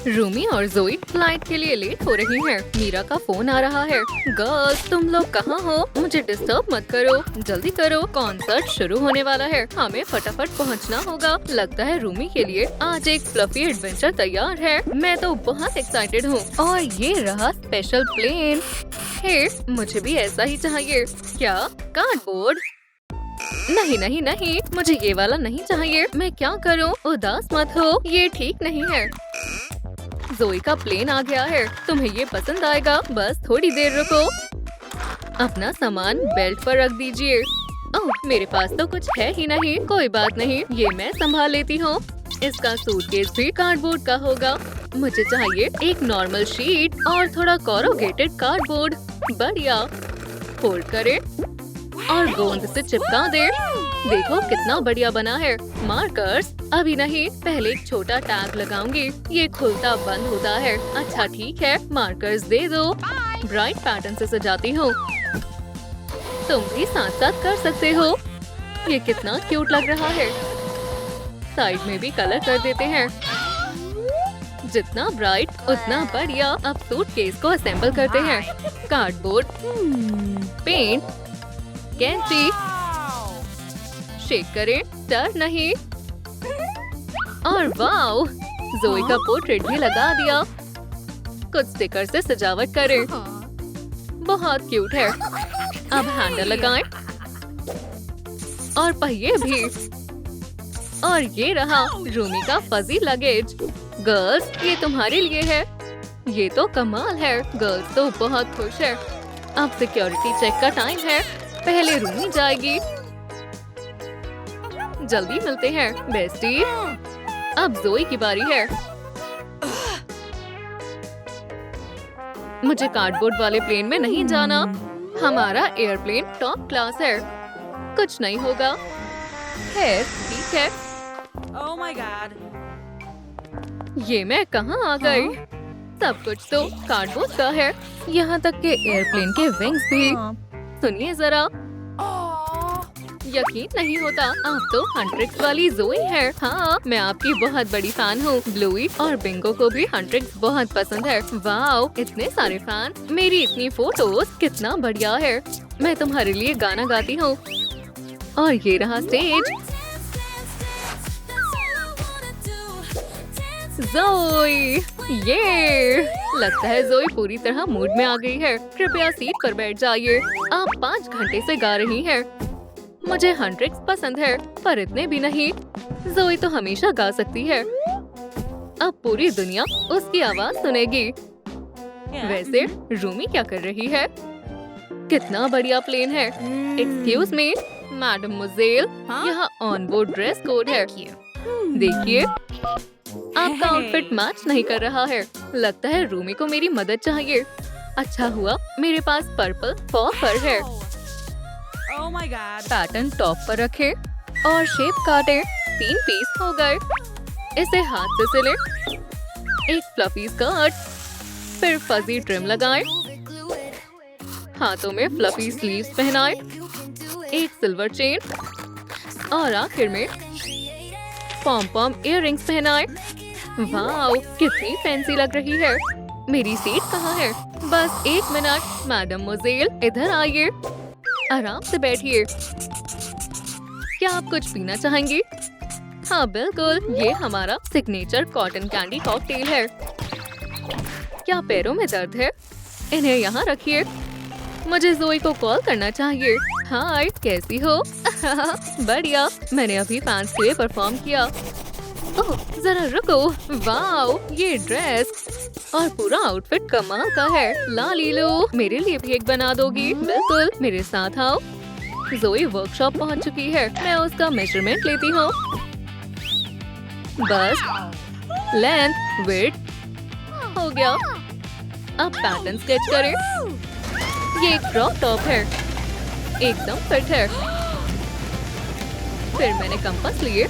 रूमी और जोई फ्लाइट के लिए लेट हो रही हैं। मीरा का फोन आ रहा है। गर्ल्स, तुम लोग कहाँ हो? मुझे डिस्टर्ब मत करो, जल्दी करो, कॉन्सर्ट शुरू होने वाला है, हमें फटाफट पहुँचना होगा। लगता है रूमी के लिए आज एक फ्लफी एडवेंचर तैयार है। मैं तो बहुत एक्साइटेड हूँ। और ये रहा स्पेशल प्लेन। हे, मुझे भी ऐसा ही चाहिए। क्या? कार्डबोर्ड? नहीं नहीं नहीं, मुझे ये वाला नहीं चाहिए। मैं क्या करूं? उदास मत हो, ये ठीक नहीं है। जोई का प्लेन आ गया है, तुम्हें ये पसंद आएगा। बस थोड़ी देर रुको। अपना सामान बेल्ट पर रख दीजिए। ओह, मेरे पास तो कुछ है ही नहीं। कोई बात नहीं, ये मैं संभाल लेती हूँ। इसका सूटकेस भी कार्डबोर्ड का होगा। मुझे चाहिए एक नॉर्मल शीट और थोड़ा कोरोगेटेड कार्डबोर्ड। बढ़िया। फोल्ड करें और गोंद से चिपका दे। देखो कितना बढ़िया बना है। मार्कर्स? अभी नहीं, पहले एक छोटा टैग लगाऊंगी। ये खुलता बंद होता है। अच्छा ठीक है, मार्कर्स दे दो। ब्राइट पैटर्न से सजाती हूँ। तुम भी साथ साथ कर सकते हो। ये कितना क्यूट लग रहा है। साइड में भी कलर कर देते हैं। जितना ब्राइट उतना बढ़िया। अब सूटकेस को असेंबल करते हैं। कार्डबोर्ड, पेंट, कैंची, शेक करें, डर नहीं। और वाओ, जोई का पोर्ट्रेट भी लगा दिया। कुछ स्टिकर से सजावट करें। बहुत क्यूट है। अब हैंडल लगाएं और पहिए भी। और ये रहा रूमी का फजी लगेज। गर्ल्स, ये तुम्हारे लिए है। ये तो कमाल है। गर्ल्स तो बहुत खुश है। अब सिक्योरिटी चेक का टाइम है। पहले रूमी जाएगी। जल्दी मिलते हैं बेस्टी। अब जोई की बारी है। मुझे कार्डबोर्ड वाले प्लेन में नहीं जाना। हमारा एयरप्लेन टॉप क्लास है। कुछ नहीं होगा। खैर ठीक है। Oh my god. ये मैं कहाँ आ गई? सब कुछ तो कार्डबोर्ड का है। यहाँ तक के एयरप्लेन के विंग्स भी। सुनिए जरा, यकीन नहीं होता, आप तो हंट्रिक्स वाली जोई है। हाँ, मैं आपकी बहुत बड़ी फैन हूँ। ब्लूई और बिंगो को भी हंट्रिक्स बहुत पसंद है। वाओ, इतने सारे फैन, मेरी इतनी फोटोज, कितना बढ़िया है। मैं तुम्हारे लिए गाना गाती हूँ। और ये रहा स्टेज। जोई, ये लगता है जोई पूरी तरह मूड में आ गई है। कृपया सीट पर बैठ जाइए। आप 5 घंटे से गा रही हैं। मुझे हंट्रिक्स पसंद है, पर इतने भी नहीं। जोई तो हमेशा गा सकती है। अब पूरी दुनिया उसकी आवाज सुनेगी। वैसे रूमी क्या कर रही है? कितना बढ़िया प्लेन है। एक्सक्यूज मी, मैडम मुजेल, यहाँ ऑन बोर्ड ड्रेस कोड है। देखिए, आपका आउटफिट मैच नहीं कर रहा है। लगता है रूमी को मेरी मदद चाहिए। अच्छा हुआ मेरे पास पर्पल फर है। Oh my god. Pattern top पर रखे और शेप काटे। 3 पीस हो गए। इसे हाथ से सिले। एक फ्लफी स्कर्ट, फिर फजी ट्रिम लगाएं। हाथों में फ्लफी स्लीव्स पहनाएं। एक सिल्वर चेन और आखिर में पॉम पॉम इयररिंग्स पहनाएं। वाओ, कितनी फैंसी लग रही है। मेरी सीट कहाँ है? बस 1 मिनट। मैडम मुजेल, इधर आइए। आराम से बैठिए। क्या आप कुछ पीना चाहेंगी? हाँ बिल्कुल, ये हमारा सिग्नेचर कॉटन कैंडी कॉकटेल है। क्या पैरों में दर्द है? इन्हें यहाँ रखिए। मुझे जोई को कॉल करना चाहिए। हाय, कैसी हो? बढ़िया, मैंने अभी फैंस के लिए परफॉर्म किया। ओह, जरा रुको। वाओ, ये ड्रेस और पूरा आउटफिट कमाल का है। ला लीलो, मेरे लिए भी एक बना दोगी? बिल्कुल, मेरे साथ आओ। जोई वर्कशॉप पहुंच चुकी है। मैं उसका मेजरमेंट लेती हूँ। बस लेंथ, विड्थ हो गया। अब पैटर्न स्केच करें। ये एक क्रॉप टॉप है, एकदम फिट है। फिर मैंने कंपास लिए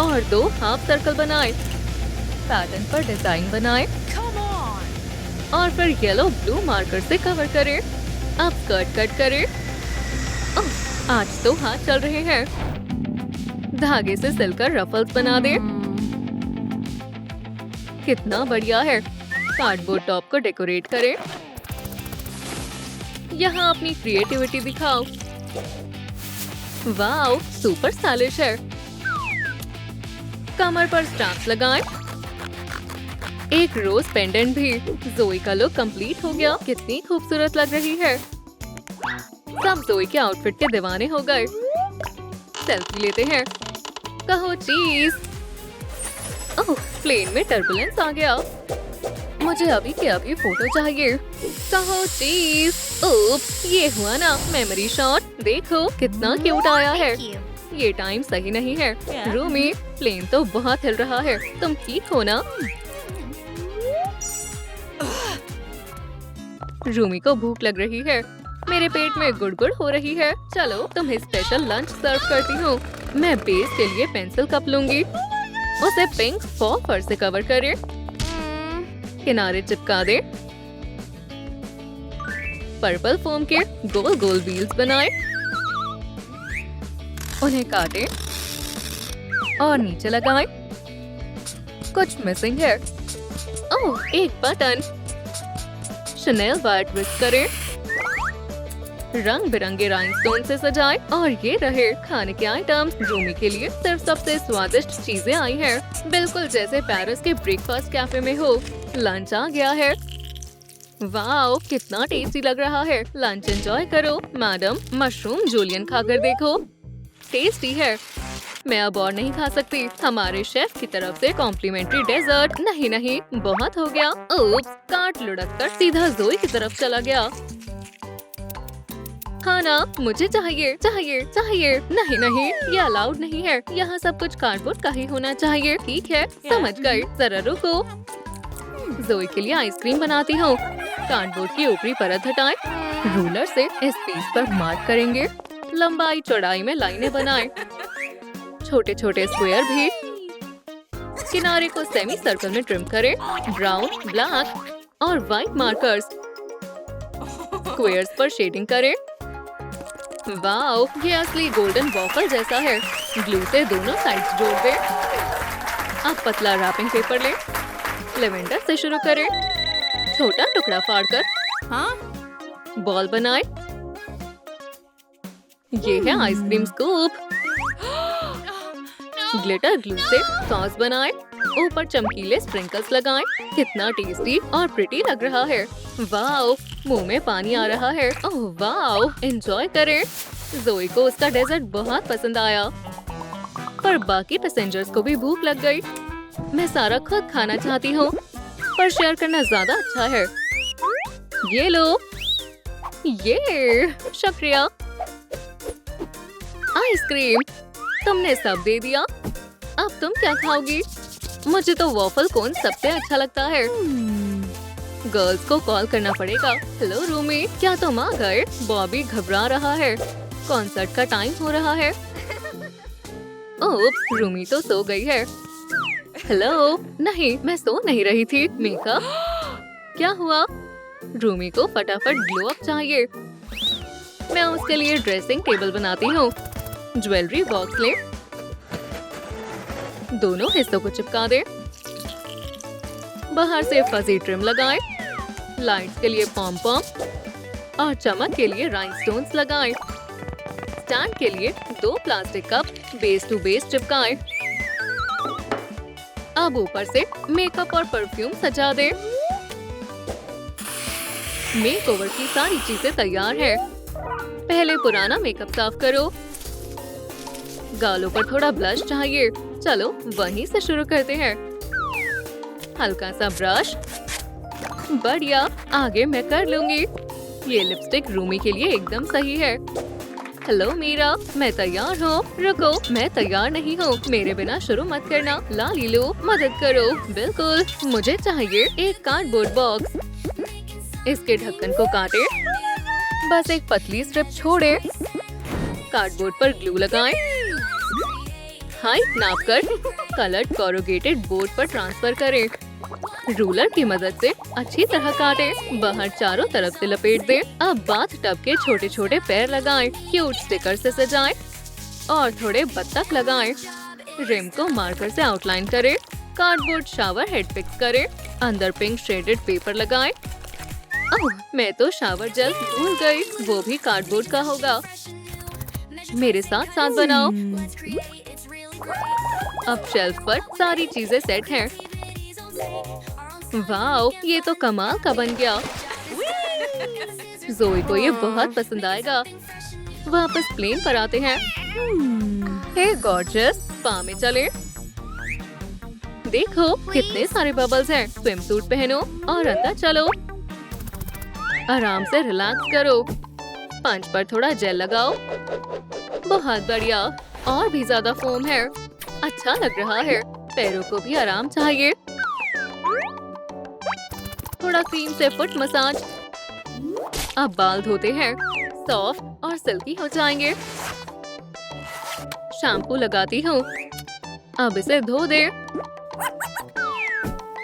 और 2 हाफ सर्कल बनाए। पैटर्न पर डिजाइन बनाए Come on. और फिर येलो ब्लू मार्कर से कवर करें। अब स्कर्ट कट करें। ओह, आज तो हाथ चल रहे हैं। धागे से सिलकर रफल्स बना दें। कितना बढ़िया है। कार्डबोर्ड टॉप को डेकोरेट करें। यहाँ अपनी क्रिएटिविटी दिखाओ। वाओ, सुपर स्टाइलिश है। कमर पर स्टार्स लगाएं। एक रोज पेंडेंट भी। जोई का लुक कंप्लीट हो गया। कितनी खूबसूरत लग रही है। सब जोई के आउटफिट के दीवाने हो गए। सेल्फी लेते हैं। कहो चीज। ओह, प्लेन में टर्बुलेंस आ गया। मुझे अभी के अभी फोटो चाहिए। कहो चीज। ओप्स, ये हुआ ना मेमोरी शॉट। देखो कितना क्यूट आया है। ये टाइम सही नहीं है। रूमी, प्लेन तो बहुत हिल रहा है। तुम ठीक हो ना? रूमी को भूख लग रही है। मेरे पेट में गुड़गुड़ हो रही है। चलो तुम्हें स्पेशल लंच सर्व करती हूँ। मैं बेस के लिए पेंसिल कप लूंगी। उसे पिंक फर से कवर करें। किनारे चिपका दे। पर्पल फोम के गोल गोल व्हील्स बनाएं। उन्हें काटें और नीचे लगाएं। कुछ मिसिंग है। ओह, एक बटन। शनेल वायर ट्विस्ट करें। रंग बिरंगे राइनस्टोन से सजाएं। और ये रहे खाने के आइटम्स। रूमी के लिए सिर्फ सबसे स्वादिष्ट चीजें आई हैं। बिल्कुल जैसे पेरिस के ब्रेकफास्ट कैफे में हो। लंच आ गया है। वाओ, कितना टेस्टी लग रहा है। लंच एंजॉय करो। मैडम, मशरूम जूलियन खाकर देखो। टेस्टी है। मैं अब और नहीं खा सकती। हमारे शेफ की तरफ से कॉम्प्लीमेंट्री डेजर्ट। नहीं नहीं, बहुत हो गया। ओप्स, कार्ट लुढ़क कर सीधा जोई की तरफ चला गया। खाना मुझे चाहिए चाहिए चाहिए। नहीं नहीं, ये अलाउड नहीं है। यहाँ सब कुछ कार्डबोर्ड का ही होना चाहिए। ठीक है, समझ गई। जरा रुको। जोई के लिए आइसक्रीम बनाती हूँ। कार्डबोर्ड की ऊपरी परत हटाएं। रूलर से इस पीस पर मार्क करेंगे। लंबाई चौड़ाई में लाइनें बनाएं। छोटे छोटे स्क्वायर भी। किनारे को सेमी सर्कल में ट्रिम करें। ब्राउन, ब्लैक और व्हाइट मार्कर्स। स्क्वायर्स पर शेडिंग करें। वाओ, ये असली गोल्डन वॉफल जैसा है। ग्लू से दोनों साइड्स जोड़ दें। अब पतला रैपिंग पेपर लें। लेवेंडर से शुरू करें। छोटा टुकड़ा फाड़कर बॉल बनाएं। ये है आइसक्रीम स्कूप। ग्लिटर ग्लू से सॉस बनाएं। ऊपर चमकीले स्प्रिंकल्स लगाएं। कितना टेस्टी और प्रिटी लग रहा है। वाओ, मुंह में पानी आ रहा है। ओह वाओ, एंजॉय करें। जोई को उसका डेजर्ट बहुत पसंद आया, पर बाकी पैसेंजर्स को भी भूख लग गई। मैं सारा खुद खाना चाहती हूँ, पर शेयर करना ज्यादा अच्छा है। ये लो। ये शुक्रिया। आइसक्रीम तुमने सब दे दिया। अब तुम क्या खाओगी? मुझे तो वॉफल कोन सबसे अच्छा लगता है। गर्ल्स को कॉल करना पड़ेगा। हेलो रूमी, क्या तुम आ गए? बॉबी घबरा रहा है। कॉन्सर्ट का टाइम हो रहा है। ओह, रूमी तो सो गई है। हेलो, नहीं, मैं सो नहीं रही थी। मेकअप क्या हुआ? रूमी को फटाफट ग्लो अप चाहिए। मैं उसके लिए ड्रेसिंग टेबल बनाती हूँ। ज्वेलरी बॉक्स ले। दोनों हिस्सों को चिपका दे। बाहर से फजी ट्रिम लगाएं। लाइट्स के लिए पॉम पॉम और चमक के लिए राइनस्टोन्स लगाएं। स्टैंड के लिए 2 plastic cup base to base चिपकाएं। अब ऊपर से मेकअप और परफ्यूम सजा दे। मेकओवर की सारी चीजें तैयार है। पहले पुराना मेकअप साफ करो। गालों पर थोड़ा ब्लश चाहिए। चलो वहीं से शुरू करते हैं। हल्का सा ब्रश। बढ़िया, आगे मैं कर लूंगी। ये लिपस्टिक रूमी के लिए एकदम सही है। हेलो मीरा, मैं तैयार हूँ। रुको, मैं तैयार नहीं हूँ। मेरे बिना शुरू मत करना। लाली लो, मदद करो। बिल्कुल, मुझे चाहिए एक कार्डबोर्ड बॉक्स। इसके ढक्कन को काटे। बस एक पतली स्ट्रिप छोड़े। कार्डबोर्ड पर ग्लू लगाएं। हाइट नापकर कलर्ड कोरुगेटेड बोर्ड पर ट्रांसफर करें। रूलर की मदद से अच्छी तरह काटें। बाहर चारों तरफ से लपेट दें। अब बाथ टब के छोटे छोटे पैर लगाएं। क्यूट स्टिकर से सजाएं और थोड़े बत्तख लगाएं। रिम को मार्कर से आउटलाइन करें। कार्डबोर्ड शावर हेड फिक्स करें। अंदर पिंक शेडेड पेपर लगाएं। ओह, मैं तो शावर जेल भूल गई, वो भी कार्डबोर्ड का होगा। मेरे साथ साथ बनाओ। अब शेल्फ पर सारी चीजें सेट हैं। वाओ, ये तो कमाल का बन गया। ज़ोई को ये बहुत पसंद आएगा। वापस प्लेन पर आते हैं। हे गॉर्जियस, स्पा में चले। देखो कितने सारे बबल्स हैं। स्विम सूट पहनो और अंदर चलो। आराम से रिलैक्स करो। पंच पर थोड़ा जेल लगाओ। बहुत बढ़िया, और भी ज्यादा फोम है। अच्छा लग रहा है। पैरों को भी आराम चाहिए। थोड़ा क्रीम से फुट मसाज। अब बाल धोते हैं, सॉफ्ट और सिल्की हो जाएंगे। शैम्पू लगाती हूँ। अब इसे धो दे।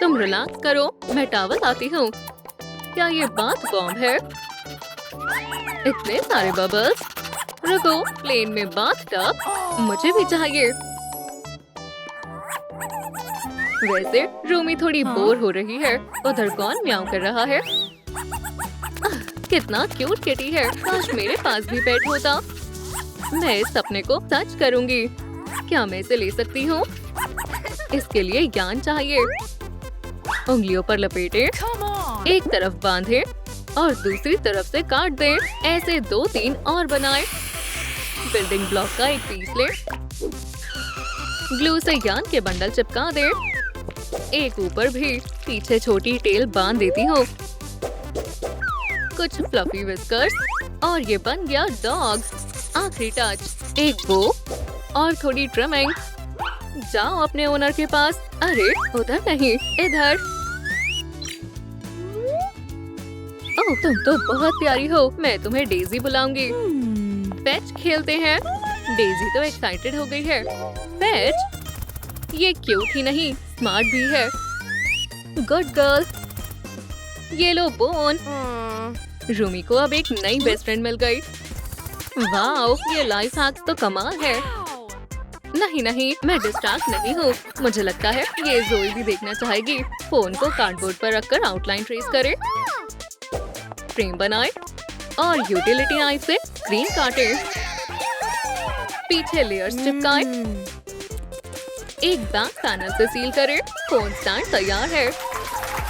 तुम रिलैक्स करो, मैं टॉवल लाती हूँ। क्या ये बाथ बॉम्ब है? इतने सारे बबल्स। रुको, प्लेन में बाथ टब मुझे भी चाहिए। वैसे रूमी थोड़ी बोर हो रही है। उधर कौन म्याऊं कर रहा है? कितना क्यूट किटी है। काश मेरे पास भी पेट होता। मैं इस सपने को सच करूंगी। क्या मैं इसे ले सकती हूँ? इसके लिए ज्ञान चाहिए। उंगलियों पर लपेटे, Come on. एक तरफ बांधे और दूसरी तरफ से काट दें। ऐसे 2-3 और बनाएं। बिल्डिंग ब्लॉक का एक पीस लें। ग्लू से यान के बंडल चिपका दें। एक ऊपर भी। पीछे छोटी टेल बांध देती हूँ। कुछ फ्लफी विस्कर्स और ये बन गया डॉग। आखिरी टच, एक बो और थोड़ी ट्रिमिंग। जाओ अपने ओनर के पास। अरे उधर नहीं, इधर। ओह, तुम तो बहुत प्यारी हो। मैं तुम्हें डेजी बुलाऊंगी। पैच खेलते हैं। डेजी तो एक्साइटेड हो गई है। पैच, ये क्यूट ही नहीं, स्मार्ट भी है। Good girl. ये लो बोन। रूमी को अब एक नई बेस्ट फ्रेंड मिल गई। वाओ, ये लाइफ हैक्स तो कमाल है। नहीं नहीं, मैं डिस्ट्रैक्ट नहीं हूँ। मुझे लगता है ये ज़ोई भी देखना चाहेगी। फोन को कार्डबोर्ड पर रखकर आउटलाइन ट्रेस करें। फ्रेम बनाएं और यूटिलिटी नाइफ से स्क्रीन काटें। पीछे लेयर्स चिपकाएं। एक बैक पैनल से सील करें। फोन स्टैंड तैयार है।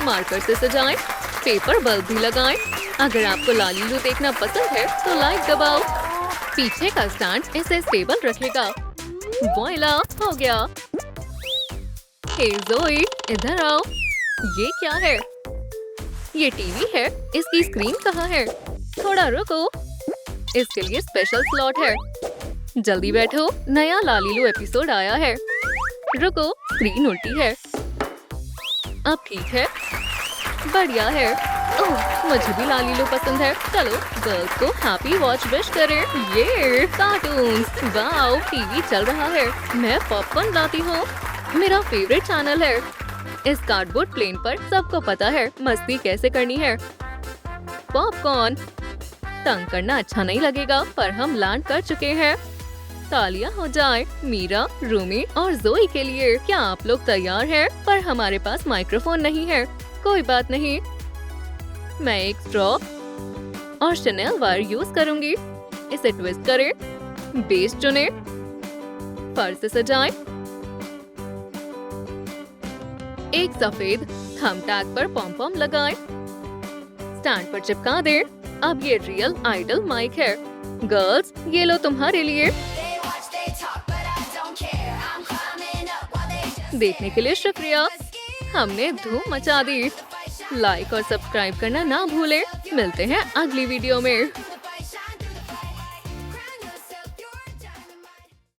मार्कर से सजाएं। पेपर बल्ब भी लगाएं। अगर आपको लालीलू देखना पसंद है तो लाइक दबाओ। पीछे का स्टैंड इसे स्टेबल रखेगा। वॉइला, हो गया। हे ज़ोई, इधर आओ। ये क्या है? ये टीवी है। इसकी स्क्रीन कहाँ है? थोड़ा रुको, इसके लिए स्पेशल स्लॉट है। जल्दी बैठो, नया लालीलू एपिसोड आया है। रुको, स्क्रीन उल्टी है। अब ठीक है, बढ़िया है। ओह, मुझे भी लालीलू पसंद है। चलो गर्ल्स को हैप्पी वॉच विश करें। ये कार्टून्स। वाओ, टीवी चल रहा है। मैं पॉपकॉर्न लाती हूँ। मेरा फेवरेट चैनल है। इस कार्डबोर्ड प्लेन पर सबको पता है मस्ती कैसे करनी है। पॉपकॉर्न। तंग करना अच्छा नहीं लगेगा, पर हम लैंड कर चुके हैं। तालियां हो जाए मीरा, रूमी और ज़ोई के लिए। क्या आप लोग तैयार हैं? पर हमारे पास माइक्रोफोन नहीं है। कोई बात नहीं, मैं एक स्ट्रॉ और शनेल वायर यूज करूंगी। इसे ट्विस्ट करें। बेस चुनें। फर से सजाएं। एक सफेद थंब टैग पर पॉम पॉम लगाएं। स्टैंड पर चिपका दें। अब ये रियल आइडल माइक है। गर्ल्स, ये लो तुम्हारे लिए। देखने के लिए शुक्रिया। हमने धूम मचा दी। लाइक और सब्सक्राइब करना ना भूलें। मिलते हैं अगली वीडियो में।